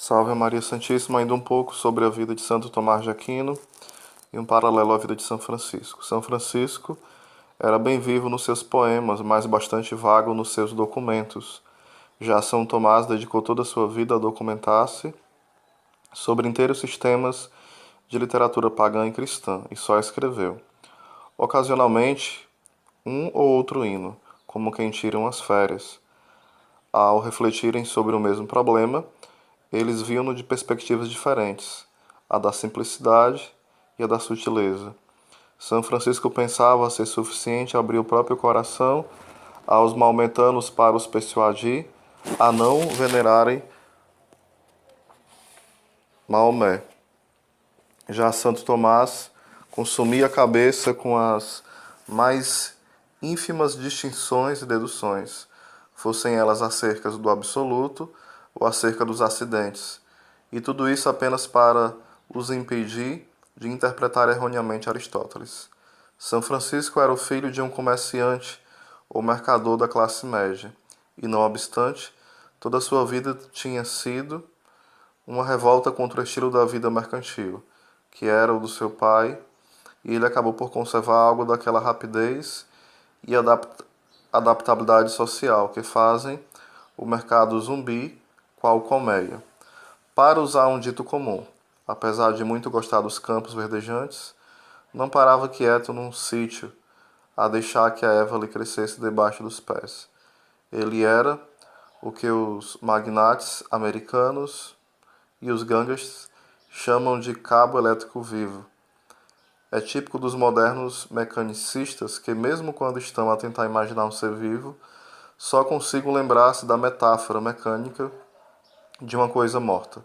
Salve Maria Santíssima, ainda um pouco sobre a vida de Santo Tomás de Aquino e um paralelo à vida de São Francisco. São Francisco era bem vivo nos seus poemas, mas bastante vago nos seus documentos. Já São Tomás dedicou toda a sua vida a documentar-se sobre inteiros sistemas de literatura pagã e cristã, e só escreveu, ocasionalmente, um ou outro hino, como quem tira umas férias. Ao refletirem sobre o mesmo problema, eles viam-no de perspectivas diferentes, a da simplicidade e a da sutileza. São Francisco pensava ser suficiente abrir o próprio coração aos maometanos para os persuadir a não venerarem Maomé. Já Santo Tomás consumia a cabeça com as mais ínfimas distinções e deduções, fossem elas acerca do absoluto ou acerca dos acidentes, e tudo isso apenas para os impedir de interpretar erroneamente Aristóteles. São Francisco era o filho de um comerciante ou mercador da classe média, e não obstante, toda a sua vida tinha sido uma revolta contra o estilo da vida mercantil, que era o do seu pai, e ele acabou por conservar algo daquela rapidez e adaptabilidade social que fazem o mercado zumbi qual colmeia. Para usar um dito comum, apesar de muito gostar dos campos verdejantes, não parava quieto num sítio a deixar que a erva lhe crescesse debaixo dos pés. Ele era o que os magnates americanos e os gangsters chamam de cabo elétrico vivo. É típico dos modernos mecanicistas que, mesmo quando estão a tentar imaginar um ser vivo, só consigam lembrar-se da metáfora mecânica de uma coisa morta.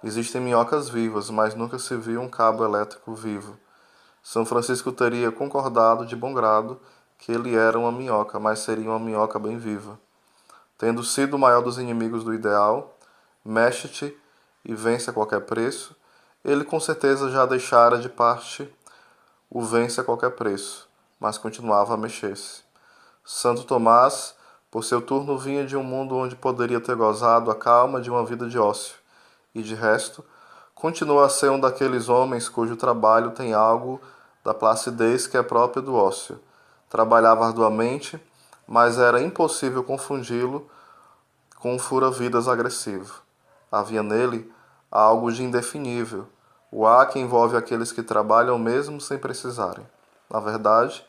Existem minhocas vivas, mas nunca se viu um cabo elétrico vivo. São Francisco teria concordado de bom grado que ele era uma minhoca, mas seria uma minhoca bem viva. Tendo sido o maior dos inimigos do ideal, mexe-te e vence a qualquer preço, ele com certeza já deixara de parte o vence a qualquer preço, mas continuava a mexer-se. Santo Tomás, por seu turno, vinha de um mundo onde poderia ter gozado a calma de uma vida de ócio, e de resto, continua a ser um daqueles homens cujo trabalho tem algo da placidez que é própria do ócio. Trabalhava arduamente, mas era impossível confundi-lo com um fura-vidas agressivo. Havia nele algo de indefinível, o ar que envolve aqueles que trabalham mesmo sem precisarem. Na verdade,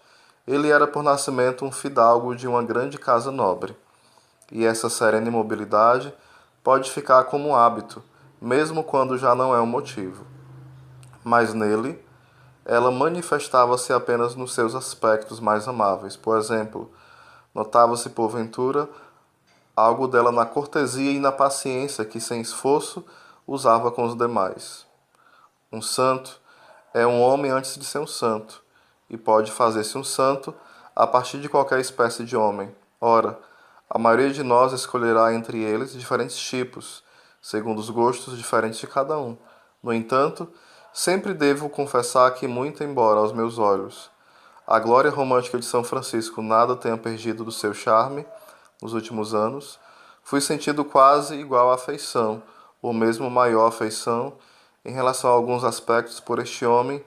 ele era por nascimento um fidalgo de uma grande casa nobre, e essa serena imobilidade pode ficar como um hábito, mesmo quando já não é um motivo. Mas nele, ela manifestava-se apenas nos seus aspectos mais amáveis. Por exemplo, notava-se porventura algo dela na cortesia e na paciência que, sem esforço, usava com os demais. Um santo é um homem antes de ser um santo, e pode fazer-se um santo a partir de qualquer espécie de homem. Ora, a maioria de nós escolherá entre eles diferentes tipos, segundo os gostos diferentes de cada um. No entanto, sempre devo confessar que, muito embora aos meus olhos a glória romântica de São Francisco nada tenha perdido do seu charme nos últimos anos, fui sentido quase igual afeição, ou mesmo maior afeição, em relação a alguns aspectos por este homem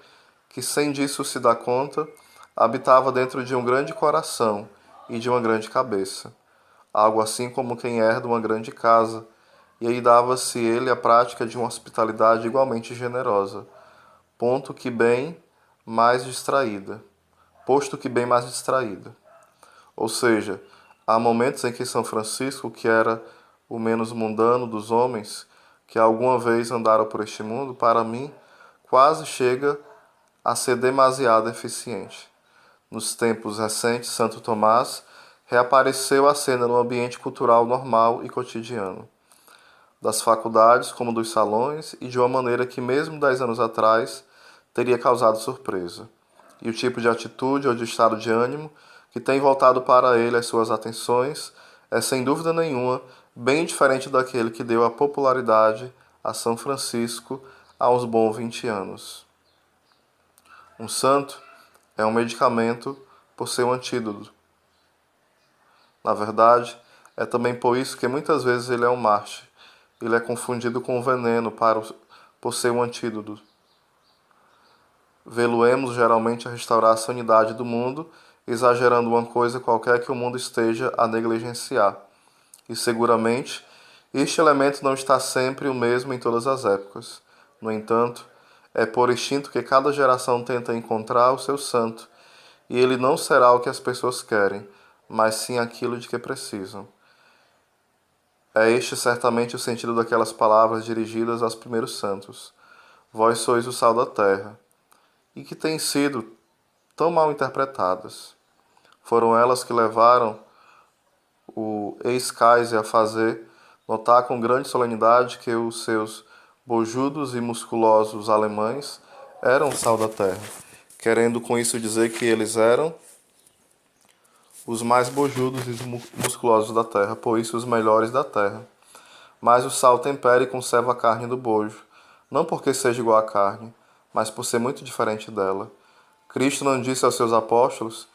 que, sem disso se dar conta, habitava dentro de um grande coração e de uma grande cabeça, algo assim como quem herda uma grande casa, e aí dava-se ele a prática de uma hospitalidade igualmente generosa, ponto que bem mais distraída, posto que bem mais distraída. Ou seja, há momentos em que São Francisco, que era o menos mundano dos homens que alguma vez andaram por este mundo, para mim, quase chega a ser demasiado eficiente. Nos tempos recentes, Santo Tomás reapareceu à cena no ambiente cultural normal e cotidiano, das faculdades como dos salões, e de uma maneira que, mesmo 10 anos atrás, teria causado surpresa. E o tipo de atitude ou de estado de ânimo que tem voltado para ele as suas atenções é, sem dúvida nenhuma, bem diferente daquele que deu a popularidade a São Francisco há uns bons 20 anos. Um santo é um medicamento por ser um antídoto. Na verdade, é também por isso que muitas vezes ele é um mártir, ele é confundido com o veneno por ser um antídoto. Vê-lo-emos geralmente a restaurar a sanidade do mundo, exagerando uma coisa qualquer que o mundo esteja a negligenciar. E seguramente, este elemento não está sempre o mesmo em todas as épocas. No entanto, é por instinto que cada geração tenta encontrar o seu santo, e ele não será o que as pessoas querem, mas sim aquilo de que precisam. É este certamente o sentido daquelas palavras dirigidas aos primeiros santos. Vós sois o sal da terra, e que têm sido tão mal interpretadas. Foram elas que levaram o ex-Kaiser a fazer notar com grande solenidade que os seus bojudos e musculosos alemães eram o sal da terra, querendo com isso dizer que eles eram os mais bojudos e musculosos da terra, por isso os melhores da terra. Mas o sal tempera e conserva a carne do bojo, não porque seja igual à carne, mas por ser muito diferente dela. Cristo não disse aos seus apóstolos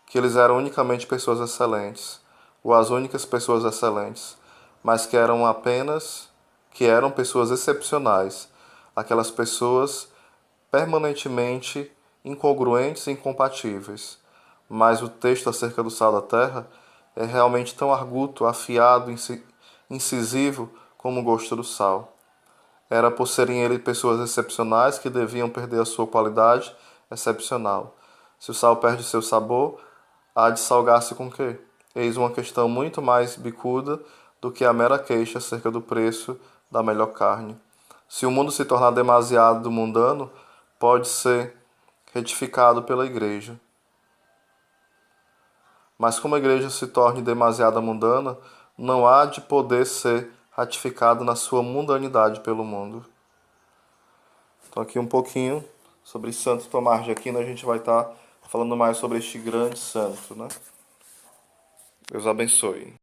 que eles eram unicamente pessoas excelentes, ou as únicas pessoas excelentes, mas que eram pessoas excepcionais, aquelas pessoas permanentemente incongruentes e incompatíveis. Mas o texto acerca do sal da terra é realmente tão arguto, afiado, incisivo como o gosto do sal. Era por serem ele pessoas excepcionais que deviam perder a sua qualidade excepcional. Se o sal perde seu sabor, há de salgar-se com quê? Eis uma questão muito mais bicuda do que a mera queixa acerca do preço da melhor carne. Se o mundo se tornar demasiado mundano, pode ser retificado pela igreja. Mas como a igreja se torne demasiado mundana, não há de poder ser ratificado na sua mundanidade pelo mundo. Então aqui um pouquinho sobre Santo Tomás de Aquino, a gente vai estar falando mais sobre este grande santo, né? Deus abençoe.